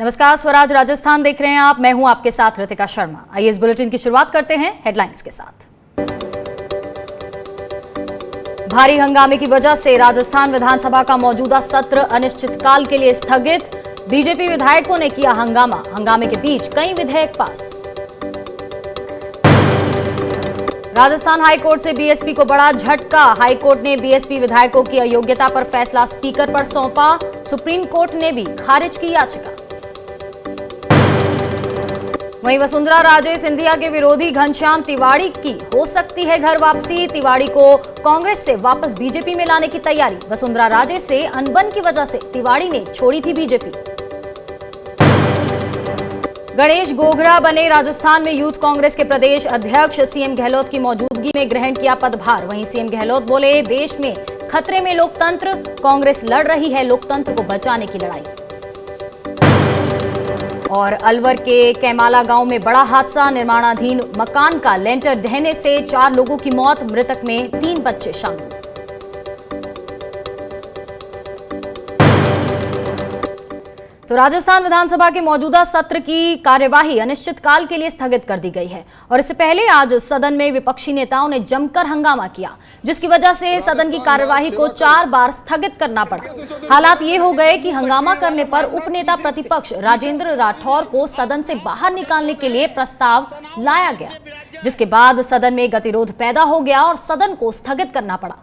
नमस्कार, स्वराज राजस्थान देख रहे हैं आप। मैं हूं आपके साथ रितिका शर्मा। आइए इस बुलेटिन की शुरुआत करते हैं हेडलाइंस के साथ। भारी हंगामे की वजह से राजस्थान विधानसभा का मौजूदा सत्र अनिश्चितकाल के लिए स्थगित। बीजेपी विधायकों ने किया हंगामा। हंगामे के बीच कई विधेयक पास। राजस्थान हाईकोर्ट से बीएसपी को बड़ा झटका। हाईकोर्ट ने बीएसपी विधायकों की अयोग्यता पर फैसला स्पीकर पर सौंपा। सुप्रीम कोर्ट ने भी खारिज की याचिका। वहीं वसुंधरा राजे सिंधिया के विरोधी घनश्याम तिवाड़ी की हो सकती है घर वापसी। तिवाड़ी को कांग्रेस से वापस बीजेपी में लाने की तैयारी। वसुंधरा राजे से अनबन की वजह से तिवाड़ी ने छोड़ी थी बीजेपी। गणेश गोगरा बने राजस्थान में यूथ कांग्रेस के प्रदेश अध्यक्ष। सीएम गहलोत की मौजूदगी में ग्रहण किया पदभार। वहीं सीएम गहलोत बोले, देश में खतरे में लोकतंत्र, कांग्रेस लड़ रही है लोकतंत्र को बचाने की लड़ाई। और अलवर के कैमाला गांव में बड़ा हादसा। निर्माणाधीन मकान का लेंटर ढहने से 4 लोगों की मौत, मृतक में 3 बच्चे शामिल। तो राजस्थान विधानसभा के मौजूदा सत्र की कार्यवाही अनिश्चितकाल के लिए स्थगित कर दी गई है और इससे पहले आज सदन में विपक्षी नेताओं ने जमकर हंगामा किया, जिसकी वजह से सदन की कार्यवाही को 4 बार स्थगित करना पड़ा। हालात ये हो गए कि हंगामा करने पर उपनेता प्रतिपक्ष राजेंद्र राठौर को सदन से बाहर निकालने के लिए प्रस्ताव लाया गया, जिसके बाद सदन में गतिरोध पैदा हो गया और सदन को स्थगित करना पड़ा।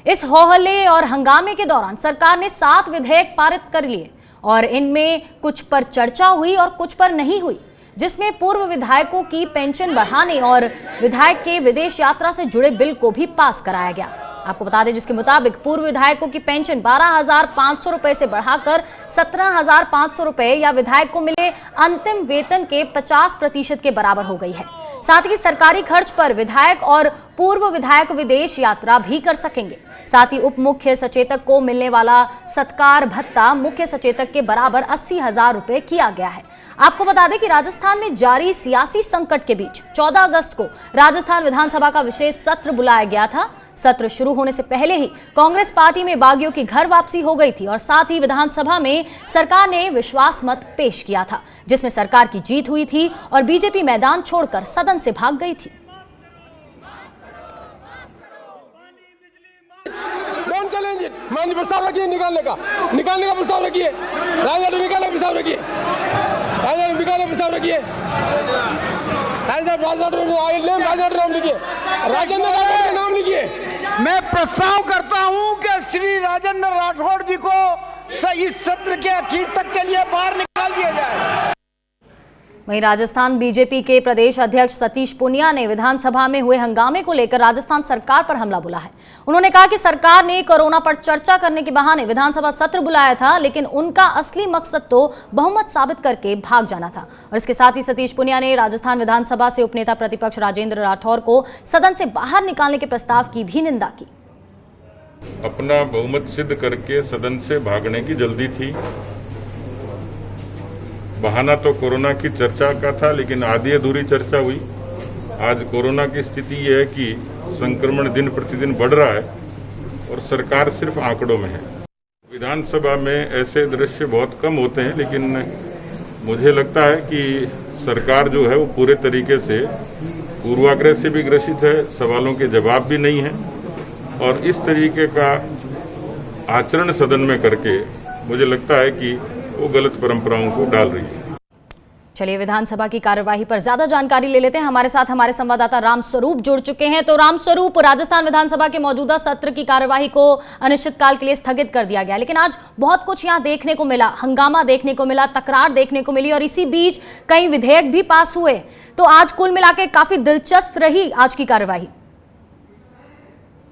इस होहल्ले और हंगामे के दौरान सरकार ने 7 विधेयक पारित कर लिए और इनमें कुछ पर चर्चा हुई और कुछ पर नहीं हुई, जिसमें पूर्व विधायकों की पेंशन बढ़ाने और विधायक के विदेश यात्रा से जुड़े बिल को भी पास कराया गया। आपको बता दें, जिसके मुताबिक पूर्व विधायकों की पेंशन 12,500 रुपए से बढ़ाकर 17,500 रुपए या विधायक को मिले अंतिम वेतन के 50% के बराबर हो गई है। साथ ही सरकारी खर्च पर विधायक और पूर्व विधायक विदेश यात्रा भी कर सकेंगे। साथ ही उप मुख्य सचेतक को मिलने वाला सत्कार भत्ता मुख्य सचेतक के बराबर 80,000 रुपए किया गया है। आपको बता दें कि राजस्थान में जारी सियासी संकट के बीच 14 अगस्त को राजस्थान विधानसभा का विशेष सत्र बुलाया गया था। सत्र शुरू होने से पहले ही कांग्रेस पार्टी में बागियों की घर वापसी हो गई थी और साथ ही विधानसभा में सरकार ने विश्वास मत पेश किया था, जिसमें सरकार की जीत हुई थी और बीजेपी मैदान छोड़कर सदन से भाग गई थी। माननीय प्रस्ताव रखिए, निकालने का प्रस्ताव रखिए, राजस्थान निकालने का प्रस्ताव रखिए, राजस्थान निकालने का प्रस्ताव रखिए, राजस्थान नाम लिखिए, राजेंद्र राठौड़ का नाम लिखिए। मैं प्रस्ताव करता हूं कि श्री राजेंद्र राठौड़ जी को इस सत्र के आखिर तक के लिए बाहर निकाल दिया जाए। वहीं राजस्थान बीजेपी के प्रदेश अध्यक्ष सतीश पुनिया ने विधानसभा में हुए हंगामे को लेकर राजस्थान सरकार पर हमला बोला है। उन्होंने कहा कि सरकार ने कोरोना पर चर्चा करने के बहाने विधानसभा सत्र बुलाया था, लेकिन उनका असली मकसद तो बहुमत साबित करके भाग जाना था। और इसके साथ ही सतीश पुनिया ने राजस्थान विधानसभा से उपनेता प्रतिपक्ष राजेंद्र राठौर को सदन से बाहर निकालने के प्रस्ताव की भी निंदा की। अपना बहुमत सिद्ध करके सदन से भागने की जल्दी थी। बहाना तो कोरोना की चर्चा का था, लेकिन आधी अधूरी चर्चा हुई। आज कोरोना की स्थिति यह है कि संक्रमण दिन प्रतिदिन बढ़ रहा है और सरकार सिर्फ आंकड़ों में है। विधानसभा में ऐसे दृश्य बहुत कम होते हैं, लेकिन मुझे लगता है कि सरकार जो है वो पूरे तरीके से पूर्वाग्रह से भी ग्रसित है, सवालों के जवाब भी नहीं है और इस तरीके का आचरण सदन में करके मुझे लगता है कि वो गलत परंपराओं को डाल रही है। चलिए विधानसभा की कार्यवाही पर ज्यादा जानकारी ले लेते हैं। हमारे साथ हमारे संवाददाता रामस्वरूप जुड़ चुके हैं। तो रामस्वरूप, राजस्थान विधानसभा के मौजूदा सत्र की कार्यवाही को अनिश्चितकाल के लिए स्थगित कर दिया गया, लेकिन आज बहुत कुछ यहां देखने को मिला, हंगामा देखने को मिला, तकरार देखने को मिली और इसी बीच कई विधेयक भी पास हुए। तो आज कुल मिलाकर काफी दिलचस्प रही आज की कार्यवाही।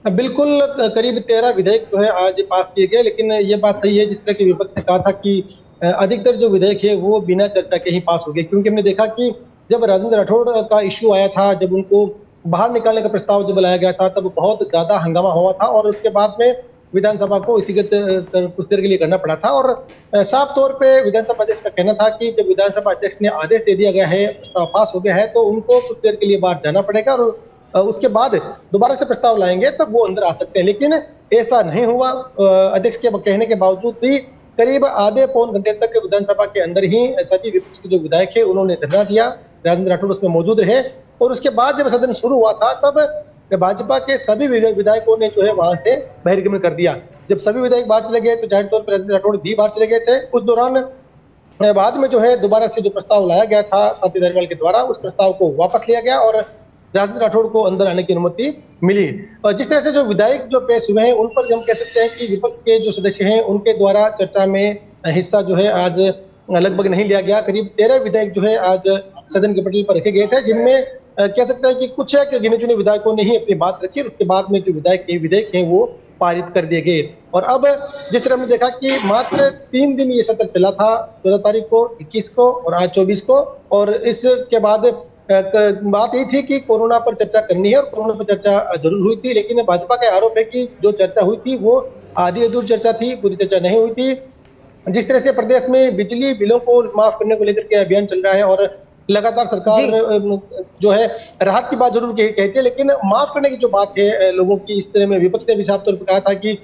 बिल्कुल, करीब 13 विधेयक जो है आज पास किए गए, लेकिन ये बात सही है जिस तरह की विपक्ष ने कहा था कि अधिकतर जो विधेयक है वो बिना चर्चा के ही पास हो गए, क्योंकि हमने देखा कि जब राजेंद्र राठौड़ का इश्यू आया था, जब उनको बाहर निकालने का प्रस्ताव जब लाया गया था, तब बहुत ज्यादा हंगामा हुआ था और उसके बाद में विधानसभा को इसीगत कुछ देर के लिए करना पड़ा था। और साफ तौर पे विधानसभा अध्यक्ष का कहना था कि जब विधानसभा अध्यक्ष ने आदेश दे दिया गया है, प्रस्ताव पास हो गया है, तो उनको कुछ देर के लिए बाहर जाना पड़ेगा और उसके बाद दोबारा से प्रस्ताव लाएंगे तब वो अंदर आ सकते हैं, लेकिन ऐसा नहीं हुआ। अध्यक्ष के कहने के बावजूद भी करीब आधे पौन घंटे तक विधानसभा के अंदर ही सभी विपक्ष के जो विधायक है उन्होंने धरना दिया। राजेंद्र राठौड़ उसमें मौजूद रहे और उसके बाद जब सदन शुरू हुआ था तब भाजपा के सभी विधायकों ने जो है वहां से बहिर्गमन कर दिया। जब सभी विधायक बाहर चले गए तो जाहिर तौर पर राजेंद्र राठौड़ भी बाहर चले गए थे। उस दौरान बाद में जो है दोबारा से जो प्रस्ताव लाया गया था साथी धर्मपाल के द्वारा, उस प्रस्ताव को वापस लिया गया और राजेंद्र राठौड़ को अंदर आने की अनुमति मिली। और जिस तरह से जो विधायक जो पेश हुए हैं उन पर हम कह सकते हैं कि विपक्ष के जो सदस्य हैं उनके द्वारा चर्चा में हिस्सा जो है आज लगभग नहीं लिया गया। करीब 13 विधायक जो है आज सदन के पटल पर रखे गए थे, जिनमें कह सकते हैं कि कुछ गिने चुने विधायकों ने ही अपनी बात रखी। उसके बाद में जो विधेयक हैं वो पारित कर दिए गए। और अब जिस तरह हमने देखा कि मात्र 3 दिन ये सत्र चला था, 14 तारीख को, 21 को और आज 24 को। और इसके बाद बात ये थी कि कोरोना पर चर्चा करनी है और कोरोना पर चर्चा जरूर हुई थी, लेकिन भाजपा का आरोप है कि जो चर्चा हुई थी वो आधी अधूरी चर्चा थी, पूरी चर्चा नहीं हुई थी। जिस तरह से प्रदेश में बिजली बिलों को माफ करने को लेकर के अभियान चल रहा है और लगातार सरकार जो है राहत की बात जरूर कहती है, लेकिन माफ करने की जो बात है लोगों की, इस तरह में विपक्ष ने भी साफ तौर पर कहा था कि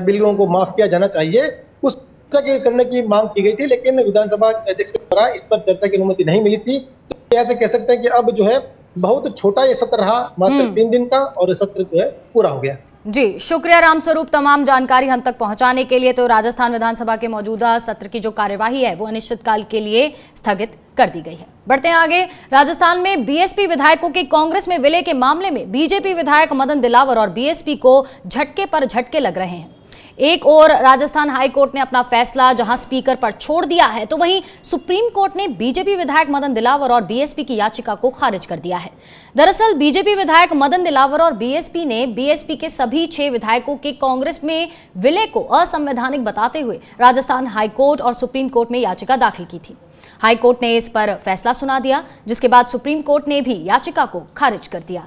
बिलों को माफ किया जाना चाहिए, उस चर्चा करने की मांग की गई थी, लेकिन विधानसभा अध्यक्ष के द्वारा इस पर चर्चा की अनुमति नहीं मिली थी। तो ऐसे कह सकते हैं कि अब जो है बहुत छोटा ये सत्र रहा, मात्र 3 दिन का, और सत्र जो है पूरा हो गया। जी, शुक्रिया रामस्वरूप तमाम जानकारी हम तक पहुंचाने के लिए। तो राजस्थान विधानसभा के मौजूदा सत्र की जो कार्यवाही है वो अनिश्चितकाल के लिए स्थगित कर दी गई है। बढ़ते हैं आगे। राजस्थान में बीएसपी विधायकों के कांग्रेस में विलय के मामले में बीजेपी विधायक मदन दिलावर और बीएसपी को झटके पर झटके लग रहे हैं। एक ओर राजस्थान हाई कोर्ट ने अपना फैसला जहां स्पीकर पर छोड़ दिया है, तो वहीं सुप्रीम कोर्ट ने बीजेपी विधायक मदन दिलावर और बीएसपी की याचिका को खारिज कर दिया है। दरअसल बीजेपी विधायक मदन दिलावर और बीएसपी ने बीएसपी के सभी 6 विधायकों के कांग्रेस में विलय को असंवैधानिक बताते हुए राजस्थान हाई कोर्ट और सुप्रीम कोर्ट में याचिका दाखिल की थी। हाई कोर्ट ने इस पर फैसला सुना दिया, जिसके बाद सुप्रीम कोर्ट ने भी याचिका को खारिज कर दिया।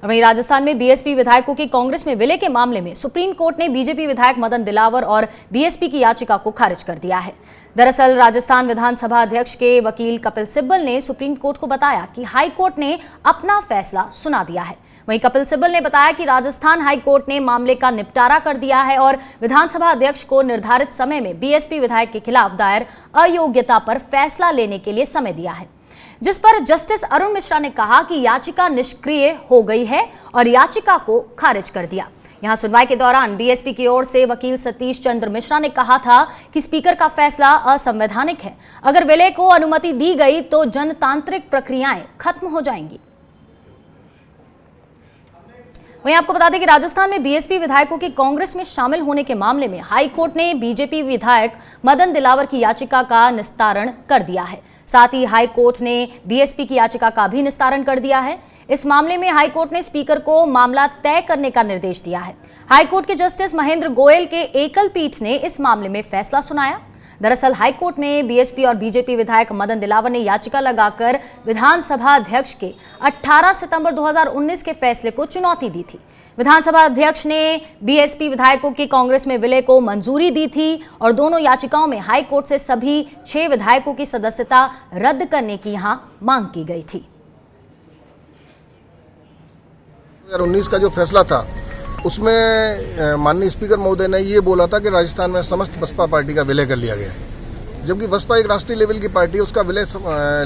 वहीं राजस्थान में बीएसपी विधायकों के कांग्रेस में विलय के मामले में सुप्रीम कोर्ट ने बीजेपी विधायक मदन दिलावर और बीएसपी की याचिका को खारिज कर दिया है। दरअसल राजस्थान विधानसभा अध्यक्ष के वकील कपिल सिब्बल ने सुप्रीम कोर्ट को बताया कि हाई कोर्ट ने अपना फैसला सुना दिया है। वहीं कपिल सिब्बल ने बताया कि राजस्थान हाई कोर्ट ने मामले का निपटारा कर दिया है और विधानसभा अध्यक्ष को निर्धारित समय में बीएसपी विधायक के खिलाफ दायर अयोग्यता पर फैसला लेने के लिए समय दिया है, जिस पर जस्टिस अरुण मिश्रा ने कहा कि याचिका निष्क्रिय हो गई है और याचिका को खारिज कर दिया। यहां सुनवाई के दौरान बीएसपी की ओर से वकील सतीश चंद्र मिश्रा ने कहा था कि स्पीकर का फैसला असंवैधानिक है। अगर विलय को अनुमति दी गई तो जनतांत्रिक प्रक्रियाएं खत्म हो जाएंगी। वहीं आपको बता दें कि राजस्थान में बीएसपी विधायकों के कांग्रेस में शामिल होने के मामले में हाई कोर्ट ने बीजेपी विधायक मदन दिलावर की याचिका का निस्तारण कर दिया है। साथ ही हाई कोर्ट ने बीएसपी की याचिका का भी निस्तारण कर दिया है। इस मामले में हाई कोर्ट ने स्पीकर को मामला तय करने का निर्देश दिया है। हाई कोर्ट के जस्टिस महेंद्र गोयल के एकल पीठ ने इस मामले में फैसला सुनाया। दरअसल हाई कोर्ट में बीएसपी और बीजेपी विधायक मदन दिलावर ने याचिका लगाकर विधानसभा अध्यक्ष के 18 सितंबर 2019 के फैसले को चुनौती दी थी। विधानसभा अध्यक्ष ने बीएसपी विधायकों के कांग्रेस में विलय को मंजूरी दी थी और दोनों याचिकाओं में हाई कोर्ट से सभी 6 विधायकों की सदस्यता रद्द करने की यहां मांग की गई थी। 2019 का जो फैसला था उसमें माननीय स्पीकर महोदय ने ये बोला था कि राजस्थान में समस्त बसपा पार्टी का विलय कर लिया गया है, जबकि बसपा एक राष्ट्रीय लेवल की पार्टी है, उसका विलय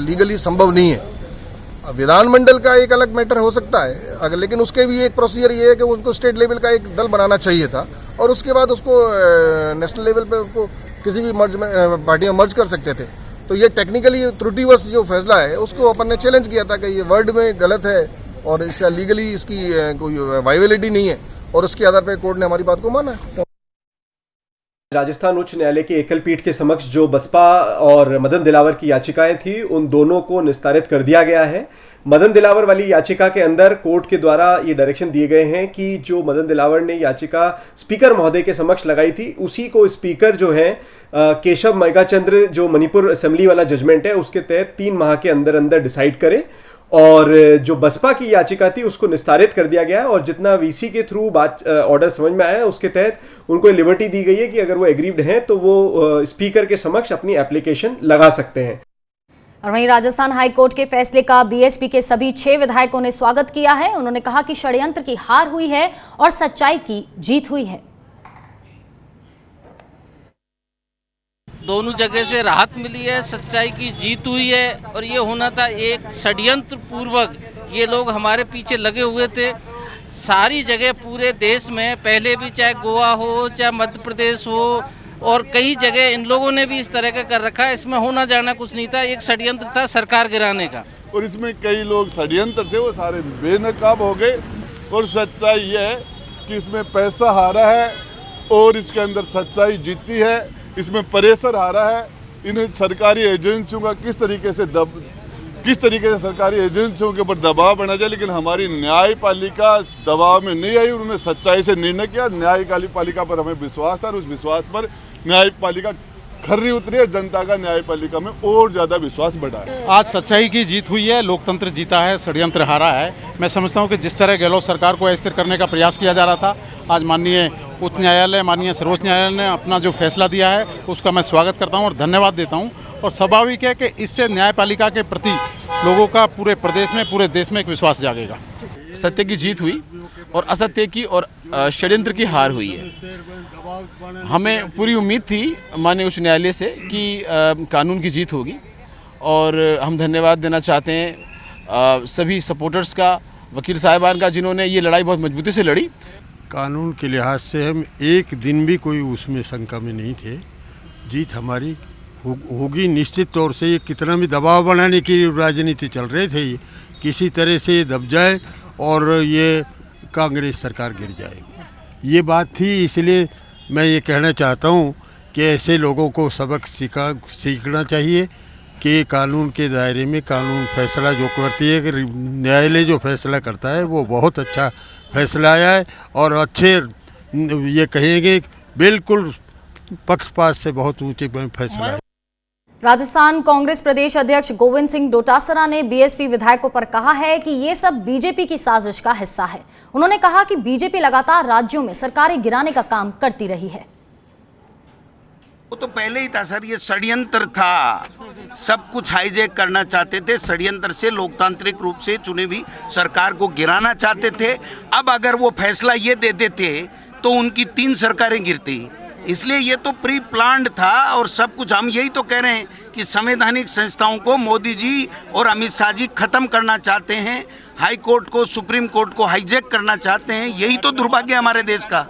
लीगली संभव नहीं है। विधानमंडल का एक अलग मैटर हो सकता है, लेकिन उसके भी एक प्रोसीजर ये है कि उनको स्टेट लेवल का एक दल बनाना चाहिए था और उसके बाद उसको नेशनल लेवल पे उसको किसी भी पार्टी में मर्ज कर सकते थे। तो ये टेक्निकली त्रुटिवश जो फैसला है उसको अपन ने चैलेंज किया था कि ये वर्ड में गलत है और इससे लीगली इसकी कोई वाइबिलिटी नहीं है, और उसके आधार पर कोर्ट ने हमारी बात को माना है। राजस्थान उच्च न्यायालय के एकल पीठ के समक्ष जो बसपा और मदन दिलावर की याचिकाएं थी उन दोनों को निस्तारित कर दिया गया है। मदन दिलावर वाली याचिका के अंदर कोर्ट के द्वारा ये डायरेक्शन दिए गए हैं कि जो मदन दिलावर ने याचिका स्पीकर महोदय के समक्ष लगाई थी उसी को स्पीकर जो है केशव मैगाचंद्र, जो मणिपुर असेंबली वाला जजमेंट है उसके तहत 3 माह के अंदर अंदर डिसाइड करे। और जो बसपा की याचिका थी उसको निस्तारित कर दिया गया और जितना वीसी के थ्रू बात ऑर्डर समझ में आया उसके तहत उनको लिबर्टी दी गई है कि अगर वो एग्रीव्ड हैं तो वो स्पीकर के समक्ष अपनी एप्लीकेशन लगा सकते हैं। और वहीं राजस्थान हाई कोर्ट के फैसले का बीएसपी के सभी 6 विधायकों ने स्वागत किया है। उन्होंने कहा कि षड्यंत्र की हार हुई है और सच्चाई की जीत हुई है। दोनों जगह से राहत मिली है, सच्चाई की जीत हुई है। और ये होना था एक षड्यंत्र पूर्वक, ये लोग हमारे पीछे लगे हुए थे। सारी जगह पूरे देश में पहले भी, चाहे गोवा हो चाहे मध्य प्रदेश हो और कई जगह, इन लोगों ने भी इस तरह का कर रखा है। इसमें होना जाना कुछ नहीं था, एक षड्यंत्र था सरकार गिराने का। और इसमें कई लोग षड्यंत्र थे, वो सारे बेनकाब हो गए। और सच्चाई ये है कि इसमें पैसा हारा है और इसके अंदर सच्चाई जीतती है। इसमें प्रेशर हारा है। इन सरकारी एजेंसियों का किस तरीके से सरकारी एजेंसियों के ऊपर दबाव बना जाए, लेकिन हमारी न्यायपालिका दबाव में नहीं आई। उन्होंने सच्चाई से निर्णय किया। न्यायपालिका पर हमें विश्वास था और उस विश्वास पर न्यायपालिका खर्री उतरी और जनता का न्यायपालिका में और ज्यादा विश्वास बढ़ा है। आज सच्चाई की जीत हुई है, लोकतंत्र जीता है, षड्यंत्र हारा है। मैं समझता हूं कि जिस तरह गहलोत सरकार को अस्थिर करने का प्रयास किया जा रहा था, आज माननीय उच्च न्यायालय, माननीय सर्वोच्च न्यायालय ने अपना जो फैसला दिया है उसका मैं स्वागत करता हूं और धन्यवाद देता हूं। और स्वाभाविक है कि इससे न्यायपालिका के प्रति लोगों का पूरे प्रदेश में, पूरे देश में एक विश्वास जागेगा। सत्य की जीत हुई और असत्य की और षड्यंत्र की हार हुई है। हमें पूरी उम्मीद थी माननीय उच्च न्यायालय से कि कानून की जीत होगी और हम धन्यवाद देना चाहते हैं सभी सपोर्टर्स का, वकील साहिबान का, जिन्होंने ये लड़ाई बहुत मजबूती से लड़ी। कानून के लिहाज से हम एक दिन भी कोई उसमें शंका में नहीं थे। जीत हमारी होगी निश्चित तौर से। ये कितना भी दबाव बनाने की राजनीति चल रहे थे, ये किसी तरह से ये दब जाए और ये कांग्रेस सरकार गिर जाए, ये बात थी। इसलिए मैं ये कहना चाहता हूँ कि ऐसे लोगों को सबक सीखना चाहिए कि कानून के दायरे में कानून फैसला जो करती है, कि न्यायालय जो फैसला करता है वो बहुत अच्छा फैसला आया है और अच्छे, ये कहेंगे बिल्कुल पक्षपात से बहुत ऊंचे फैसला है। राजस्थान कांग्रेस प्रदेश अध्यक्ष गोविंद सिंह डोटासरा ने बीएसपी विधायकों पर कहा है कि ये सब बीजेपी की साजिश का हिस्सा है। उन्होंने कहा कि बीजेपी लगातार राज्यों में सरकारें गिराने का काम करती रही है। वो तो पहले ही था सर, ये षड्यंत्र था। सब कुछ हाईजैक करना चाहते थे, षड्यंत्र से लोकतांत्रिक रूप से चुनी हुई सरकार को गिराना चाहते थे। अब अगर वो फैसला ये दे देते तो उनकी 3 सरकारें गिरती। इसलिए ये तो प्री प्लान्ड था और सब कुछ। हम यही तो कह रहे हैं कि संवैधानिक संस्थाओं को मोदी जी और अमित शाह जी खत्म करना चाहते हैं, हाई कोर्ट को, सुप्रीम कोर्ट को हाईजैक करना चाहते हैं। यही तो दुर्भाग्य हमारे देश का।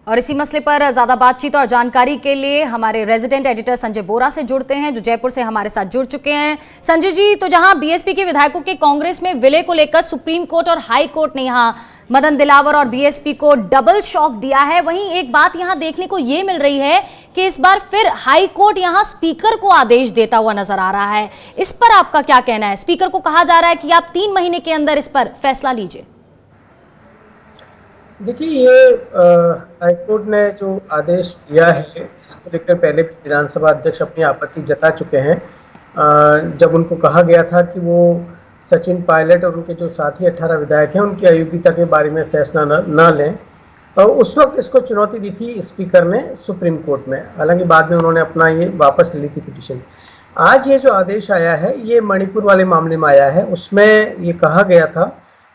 और इसी मसले पर ज्यादा बातचीत और जानकारी के लिए हमारे रेजिडेंट एडिटर संजय बोरा से जुड़ते हैं, जो जयपुर से हमारे साथ जुड़ चुके हैं। संजय जी, तो जहां बीएसपी के विधायकों के कांग्रेस में विलय को लेकर सुप्रीम कोर्ट और हाई कोर्ट ने यहां मदन दिलावर और बीएसपी को डबल शॉक दिया है, वहीं एक बात यहां देखने को यह मिल रही है कि इस बार फिर हाई कोर्ट यहां स्पीकर को आदेश देता हुआ नजर आ रहा है। इस पर आपका क्या कहना है? स्पीकर को कहा जा रहा है कि आप 3 महीने के अंदर इस पर फैसला लीजिए। देखिए, ये हाईकोर्ट ने जो आदेश दिया है इसको लेकर पहले विधानसभा अध्यक्ष अपनी आपत्ति जता चुके हैं। जब उनको कहा गया था कि वो सचिन पायलट और उनके जो साथी 18 विधायक हैं उनकी अयोग्यता के बारे में फैसला न लें, और उस वक्त इसको चुनौती दी थी स्पीकर ने सुप्रीम कोर्ट में। हालांकि बाद में उन्होंने अपना ये वापस ले ली थी पिटीशन। आज ये जो आदेश आया है ये मणिपुर वाले मामले में आया है। उसमें ये कहा गया था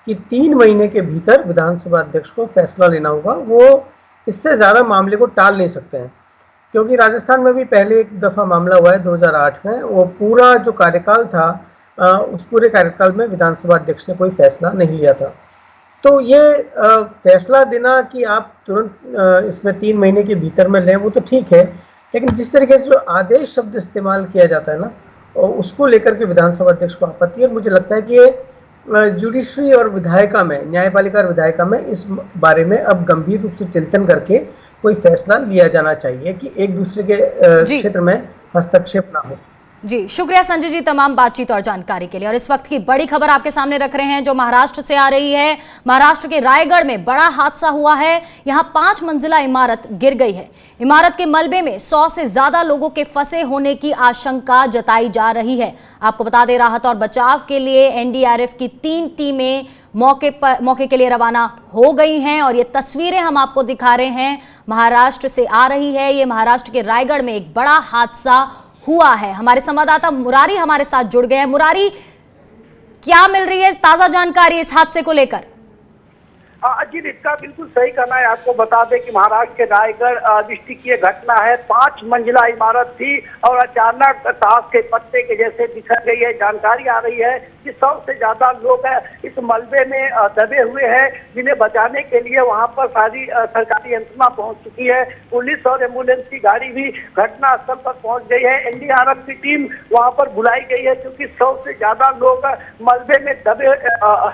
कि 3 महीने के भीतर विधानसभा अध्यक्ष को फैसला लेना होगा। वो इससे ज़्यादा मामले को टाल नहीं सकते हैं, क्योंकि राजस्थान में भी पहले एक दफ़ा मामला हुआ है 2008 में। वो पूरा जो कार्यकाल था उस पूरे कार्यकाल में विधानसभा अध्यक्ष ने कोई फैसला नहीं लिया था। तो ये फैसला देना कि आप तुरंत इसमें 3 महीने के भीतर में लें, वो तो ठीक है, लेकिन जिस तरीके से जो आदेश शब्द इस्तेमाल किया जाता है ना, और उसको लेकर के विधानसभा अध्यक्ष को आपत्ति है। मुझे लगता है कि ये जुडिशरी और विधायिका में, न्यायपालिका और विधायिका में इस बारे में अब गंभीर रूप से चिंतन करके कोई फैसला लिया जाना चाहिए कि एक दूसरे के क्षेत्र में हस्तक्षेप ना हो। जी, शुक्रिया संजय जी तमाम बातचीत और जानकारी के लिए। और इस वक्त की बड़ी खबर आपके सामने रख रहे हैं जो महाराष्ट्र से आ रही है। महाराष्ट्र के रायगढ़ में बड़ा हादसा हुआ है। यहां 5 मंजिला इमारत गिर गई है। इमारत के मलबे में 100 से ज्यादा लोगों के फंसे होने की आशंका जताई जा रही है। आपको बता दें, राहत और बचाव के लिए एनडीआरएफ की 3 टीमें मौके के लिए रवाना हो गई हैं और ये तस्वीरें हम आपको दिखा रहे हैं महाराष्ट्र से आ रही है। ये महाराष्ट्र के रायगढ़ में एक बड़ा हादसा हुआ है। हमारे संवाददाता मुरारी हमारे साथ जुड़ गए हैं। मुरारी, क्या मिल रही है ताजा जानकारी इस हादसे को लेकर? जी इसका बिल्कुल सही कहना है। आपको बता दें कि महाराष्ट्र के रायगढ़ डिस्ट्रिक्ट की घटना है। 5 मंजिला इमारत थी और अचानक ताश के पत्ते के जैसे बिखर गई है। जानकारी आ रही है कि 100 से ज्यादा लोग इस मलबे में दबे हुए हैं, जिन्हें बचाने के लिए वहां पर सारी सरकारी यंत्रणा पहुंच चुकी है। पुलिस और एम्बुलेंस की गाड़ी भी घटना स्थल पर पहुंच गई है। एनडीआरएफ की टीम वहां पर बुलाई गई है, क्योंकि 100 से ज्यादा लोग मलबे में दबे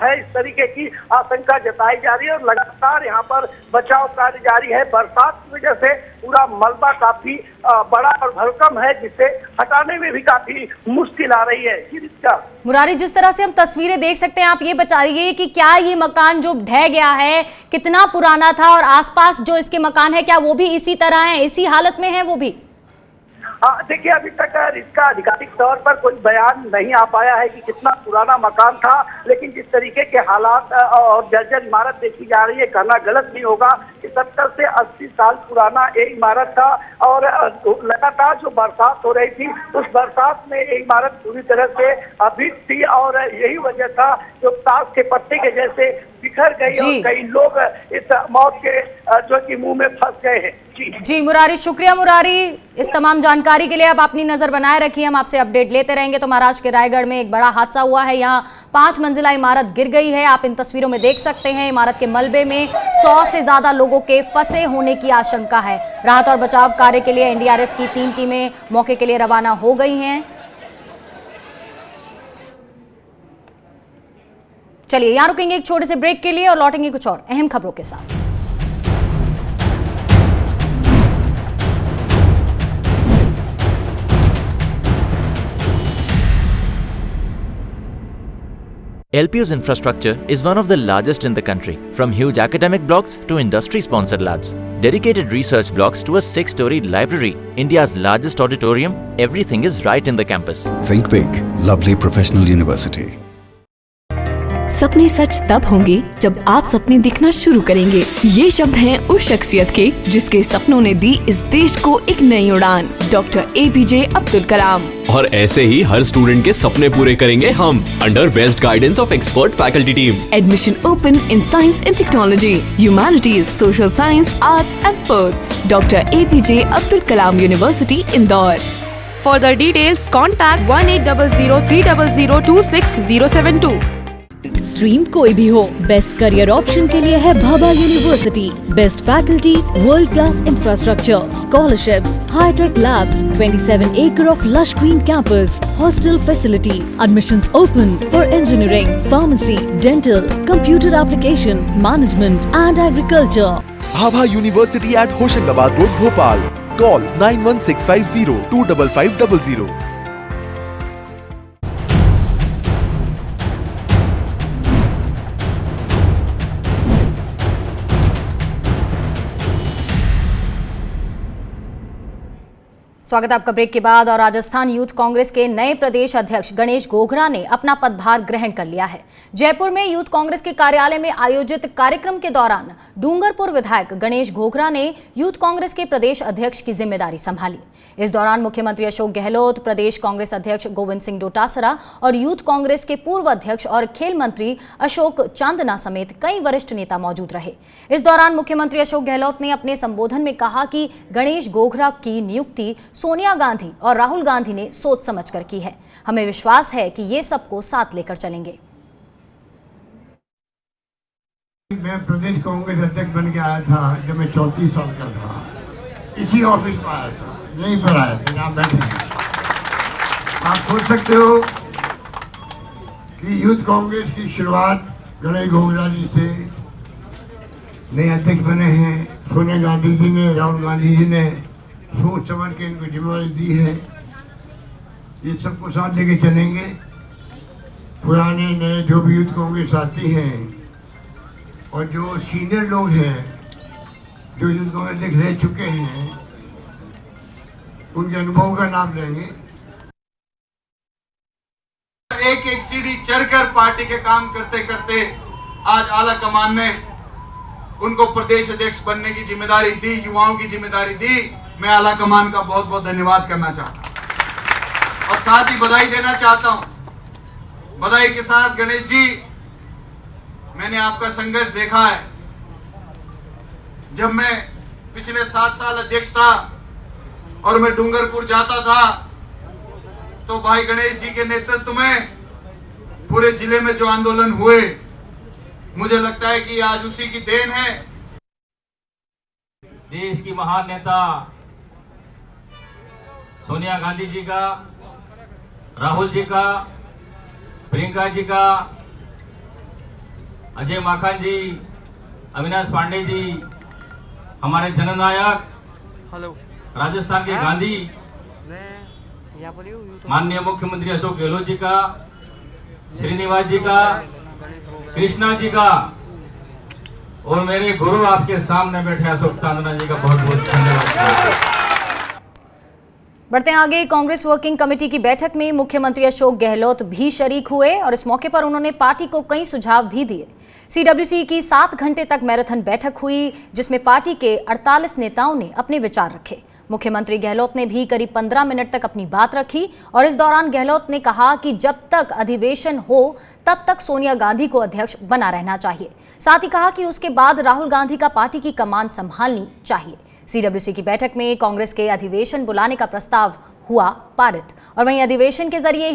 है। इस तरीके की आशंका जताई जा रही है और लगातार यहाँ पर बचाव कार्य जारी है। बरसात की वजह से पूरा मलबा काफी बड़ा और भरकम है, जिसे हटाने में भी काफी मुश्किल आ रही है। मुरारी, जिस तरह से हम तस्वीरें देख सकते हैं, आप ये बताइए कि क्या ये मकान जो ढह गया है कितना पुराना था और आसपास जो इसके मकान है क्या वो भी इसी तरह है, इसी हालत में है वो भी? देखिए अभी तक इसका आधिकारिक तौर पर कोई बयान नहीं आ पाया है कि कितना पुराना मकान था, लेकिन जिस तरीके के हालात और जर्जर इमारत देखी जा रही है, कहना गलत नहीं होगा कि 70 से 80 साल पुराना ये इमारत था। और लगातार जो बरसात हो रही थी, उस बरसात में ये इमारत पूरी तरह से भीग थी और यही वजह था जो ताश के पत्ते के जैसे बिखर गई और कई लोग इस मौत के जो कि मुंह में फंस गए हैं। जी मुरारी, शुक्रिया मुरारी इस तमाम जानकारी के लिए। अब अपनी नजर बनाए रखिए, हम आपसे अपडेट लेते रहेंगे। तो महाराष्ट्र के रायगढ़ में एक बड़ा हादसा हुआ है, यहाँ 5 मंजिला इमारत गिर गई है। आप इन तस्वीरों में देख सकते हैं, इमारत के मलबे में 100 से ज्यादा लोगों के फंसे होने की आशंका है। राहत और बचाव कार्य के लिए एनडीआरएफ की 3 टीमें मौके के लिए रवाना हो गई हैं। चलिए यहाँ रुकेंगे एक छोटे से ब्रेक के लिए और लौटेंगे कुछ और अहम खबरों के साथ। LPU's infrastructure is one of the largest in the country, from huge academic blocks to industry-sponsored labs, dedicated research blocks to a 6-storied library, India's largest auditorium. Everything is right in the campus. Think big, lovely professional university. सपने सच तब होंगे जब आप सपने दिखना शुरू करेंगे। ये शब्द हैं उस शख्सियत के जिसके सपनों ने दी इस देश को एक नई उड़ान, डॉक्टर APJ अब्दुल कलाम। और ऐसे ही हर स्टूडेंट के सपने पूरे करेंगे हम, under best guidance of expert faculty team. Admission open in science and technology, humanities, social science, arts and sports. Doctor APJ Abdul Kalam university, Indore. For the details, contact 1800-300-26072। Stream कोई भी हो, बेस्ट करियर ऑप्शन के लिए है Bhabha university. Best faculty, world class infrastructure, scholarships, high tech labs, 27 acre of lush green campus, hostel facility, admissions open for engineering, pharmacy, dental, computer application, management and agriculture. Bhabha University at Hoshangabad Road, Bhopal. Call 91650 25500. स्वागत है आपका break के बाद। और Rajasthan youth Congress के नए प्रदेश अध्यक्ष गणेश घोघरा ने अपना पदभार ग्रहण कर लिया है। जयपुर में यूथ कांग्रेस के कार्यालय में आयोजित कार्यक्रम के दौरान डूंगरपुर विधायक गणेश घोघरा ने यूथ कांग्रेस के प्रदेश अध्यक्ष की जिम्मेदारी संभाली। इस दौरान मुख्यमंत्री अशोक गहलोत, प्रदेश कांग्रेस अध्यक्ष गोविंद सिंह डोटासरा और यूथ कांग्रेस के पूर्व अध्यक्ष और खेल मंत्री अशोक चांदना समेत कई वरिष्ठ नेता मौजूद रहे। इस दौरान मुख्यमंत्री अशोक गहलोत ने अपने संबोधन में कहा कि गणेश घोघरा की नियुक्ति सोनिया गांधी और राहुल गांधी ने सोच समझकर की है। हमें विश्वास है कि ये सबको साथ लेकर चलेंगे। मैं प्रदेश कांग्रेस अध्यक्ष बन के आया था जब मैं 34 साल का था। इसी ऑफिस में आया था, यहीं पर आया था, यहाँ बैठे हैं। आप सोच सकते हो कि यूथ कांग्रेस की शुरुआत गणेश घोघरा जी से नए अध्यक्ष बने हैं। सोनिया गांधी जी ने, राहुल गांधी जी ने सोच समझ के इनको जिम्मेदारी दी है। ये सबको साथ लेके चलेंगे। पुराने नए जो भी यूथ कांग्रेस साथी हैं और जो सीनियर लोग हैं जो यूथ कांग्रेस अध्यक्ष रह चुके हैं, उनके अनुभव का नाम लेंगे। एक एक सीढ़ी चढ़कर पार्टी के काम करते करते आज आला कमान ने उनको प्रदेश अध्यक्ष बनने की जिम्मेदारी दी, युवाओं की जिम्मेदारी दी। मैं आला कमान का बहुत बहुत धन्यवाद करना चाहता हूं और साथ ही बधाई देना चाहता हूं। बधाई के साथ गणेश जी, मैंने आपका संघर्ष देखा है, जब मैं पिछले 7 साल अध्यक्ष था और मैं डूंगरपुर जाता था तो भाई गणेश जी के नेतृत्व में पूरे जिले में जो आंदोलन हुए, मुझे लगता है कि आज उसी की देन है। देश की महान नेता सोनिया गांधी जी का, राहुल जी का, प्रियंका जी का, अजय माकन जी, अविनाश पांडे जी, हमारे जननायक राजस्थान के गांधी माननीय मुख्यमंत्री अशोक गहलोत जी का, श्रीनिवास जी का, कृष्णा जी का और मेरे गुरु आपके सामने बैठे अशोक चांदना जी का बहुत बहुत धन्यवाद। बढ़ते हैं आगे। कांग्रेस वर्किंग कमेटी की बैठक में मुख्यमंत्री अशोक गहलोत भी शरीक हुए और इस मौके पर उन्होंने पार्टी को कई सुझाव भी दिए। सीडब्ल्यूसी की 7 घंटे तक मैराथन बैठक हुई जिसमें पार्टी के 48 नेताओं ने अपने विचार रखे। मुख्यमंत्री गहलोत ने भी करीब 15 मिनट तक अपनी बात रखी और इस दौरान गहलोत ने कहा कि जब तक अधिवेशन हो तब तक सोनिया गांधी को अध्यक्ष बना रहना चाहिए। साथ ही कहा कि उसके बाद राहुल गांधी का पार्टी की कमान संभालनी चाहिए। सीडब्ल्यूसी की बैठक में कांग्रेस के अधिवेशन बुलाने का प्रस्ताव हुआ पारित और वहीं अधिवेशन के जरिए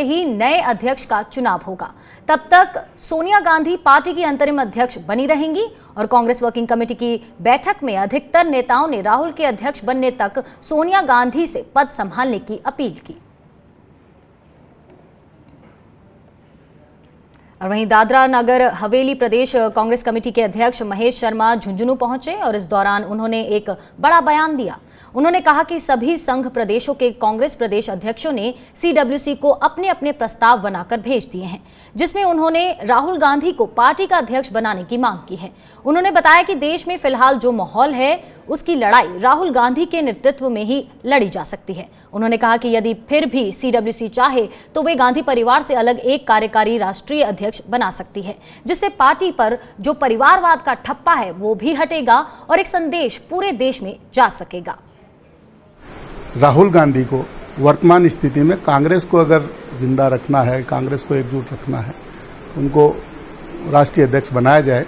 ही नए अध्यक्ष का चुनाव होगा। तब तक सोनिया गांधी पार्टी की अंतरिम अध्यक्ष बनी रहेंगी और कांग्रेस वर्किंग कमेटी की बैठक में अधिकतर नेताओं ने राहुल के अध्यक्ष बनने तक सोनिया गांधी से पद संभालने की अपील की। और वहीं दादरा नगर हवेली प्रदेश कांग्रेस कमेटी के अध्यक्ष महेश शर्मा झुंझुनू पहुंचे और इस दौरान उन्होंने एक बड़ा बयान दिया। उन्होंने कहा कि सभी संघ प्रदेशों के कांग्रेस प्रदेश अध्यक्षों ने सीडब्ल्यूसी को अपने अपने प्रस्ताव बनाकर भेज दिए हैं जिसमें उन्होंने राहुल गांधी को पार्टी का अध्यक्ष बनाने की मांग की है। उन्होंने बताया कि देश में फिलहाल जो माहौल है उसकी लड़ाई राहुल गांधी के नेतृत्व में ही लड़ी जा सकती है। उन्होंने कहा कि यदि फिर भी सीडब्ल्यूसी चाहे तो वे गांधी परिवार से अलग एक कार्यकारी राष्ट्रीय अध्यक्ष बना सकती है जिससे पार्टी पर जो परिवारवाद का ठप्पा है वो भी हटेगा और एक संदेश पूरे देश में जा सकेगा। राहुल गांधी को वर्तमान स्थिति में कांग्रेस को अगर जिंदा रखना है, कांग्रेस को एकजुट रखना है, उनको राष्ट्रीय अध्यक्ष बनाया जाए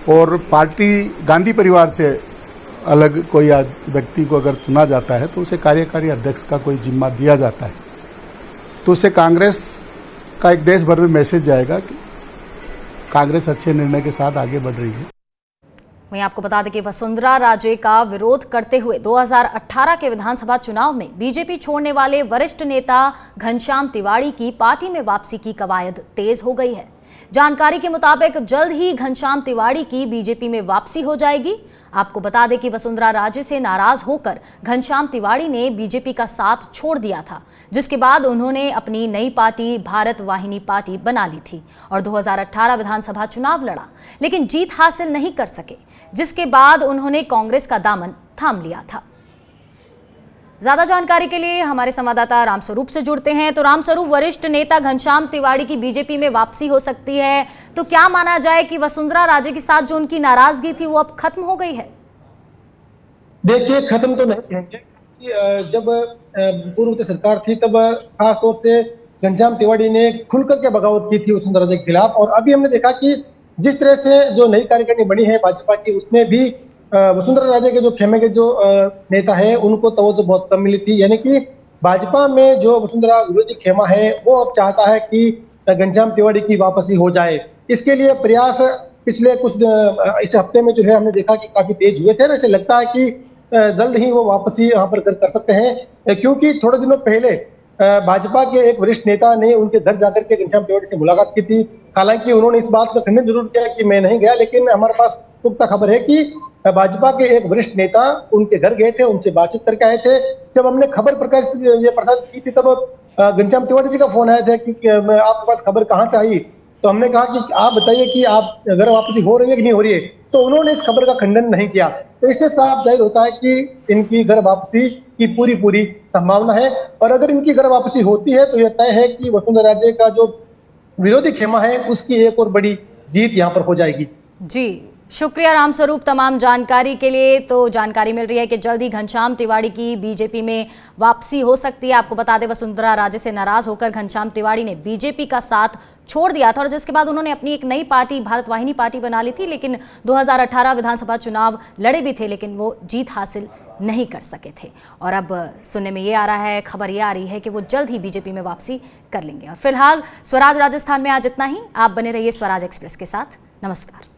और पार्टी गांधी परिवार से अलग कोई व्यक्ति को अगर चुना जाता है तो उसे कार्यकारी अध्यक्ष का कोई जिम्मा दिया जाता है तो उससे कांग्रेस का एक देश भर में मैसेज जाएगा कि कांग्रेस अच्छे निर्णय के साथ आगे बढ़ रही है। वहीं आपको बता दें कि वसुंधरा राजे का विरोध करते हुए 2018 के विधानसभा चुनाव में बीजेपी छोड़ने वाले वरिष्ठ नेता घनश्याम तिवाड़ी की पार्टी में वापसी की कवायद तेज हो गई है। जानकारी के मुताबिक जल्द ही घनश्याम तिवाड़ी की बीजेपी में वापसी हो जाएगी। आपको बता दें कि वसुंधरा राजे से नाराज होकर घनश्याम तिवाड़ी ने बीजेपी का साथ छोड़ दिया था जिसके बाद उन्होंने अपनी नई पार्टी भारत वाहिनी पार्टी बना ली थी और 2018 विधानसभा चुनाव लड़ा लेकिन जीत हासिल नहीं कर सके जिसके बाद उन्होंने कांग्रेस का दामन थाम लिया था। ज्यादा जानकारी के लिए हमारे संवाददाता रामस्वरूप से जुड़ते हैं। तो रामस्वरूप, वरिष्ठ नेता घनश्याम तिवाड़ी की बीजेपी में वापसी हो सकती है तो क्या माना जाए कि वसुंधरा राजे के साथ जो उनकी नाराजगी थी वो अब खत्म हो गई है? देखिए, खत्म तो नहीं कहेंगे। जब पूर्व सरकार थी तब खासतौर से घनश्याम तिवाड़ी ने खुल करके बगावत की थी वसुंधरा राजे के खिलाफ और अभी हमने देखा कि जिस तरह से जो नई कार्यकारिणी बनी है भाजपा की उसमें भी वसुंधरा राजे के जो खेमे के जो नेता है उनको तवज्जो बहुत कम मिली थी। यानी कि भाजपा में जो वसुंधरा विरोधी खेमा है वो अब चाहता है कि घनश्याम तिवाड़ी की वापसी हो जाए। इसके लिए प्रयास पिछले कुछ इस हफ्ते में जो है हमने देखा कि काफी तेज हुए थे। ऐसे लगता है कि जल्द ही वो वापसी यहाँ पर कर सकते हैं क्योंकि थोड़े दिनों पहले भाजपा के एक वरिष्ठ नेता ने उनके घर जाकर के घनश्याम तिवाड़ी से मुलाकात की थी। हालांकि उन्होंने इस बात का खंडन जरूर किया कि मैं नहीं गया, लेकिन हमारे पास पुख्ता खबर है कि भाजपा के एक वरिष्ठ नेता उनके घर गए थे, उनसे बातचीत करके आए थे। जब हमने खबर प्रसारित की थी तब घनश्याम तिवाड़ी जी का फोन आया था कि आपके पास खबर कहाँ से आई, तो हमने कहा कि आप बताइए कि आप घर वापसी हो रही है कि नहीं हो रही है, तो उन्होंने इस खबर का खंडन नहीं किया। तो इससे साफ जाहिर होता है कि इनकी घर वापसी की पूरी संभावना है और अगर इनकी घर वापसी होती है तो यह तय है कि वसुंधरा राजे का जो विरोधी खेमा है उसकी एक और बड़ी जीत यहाँ पर हो जाएगी। जी, शुक्रिया रामस्वरूप तमाम जानकारी के लिए। तो जानकारी मिल रही है कि जल्द ही घनश्याम तिवाड़ी की बीजेपी में वापसी हो सकती है। आपको बता दें, वसुंधरा राजे से नाराज होकर घनश्याम तिवाड़ी ने बीजेपी का साथ छोड़ दिया था और जिसके बाद उन्होंने अपनी एक नई पार्टी भारत वाहिनी पार्टी बना ली थी, लेकिन 2018 विधानसभा चुनाव लड़े भी थे, लेकिन वो जीत हासिल नहीं कर सके थे। और अब सुनने में ये आ रहा है, खबर ये आ रही है कि वो जल्द ही बीजेपी में वापसी कर लेंगे। और फिलहाल स्वराज राजस्थान में आज इतना ही। आप बने रहिए स्वराज एक्सप्रेस के साथ। नमस्कार।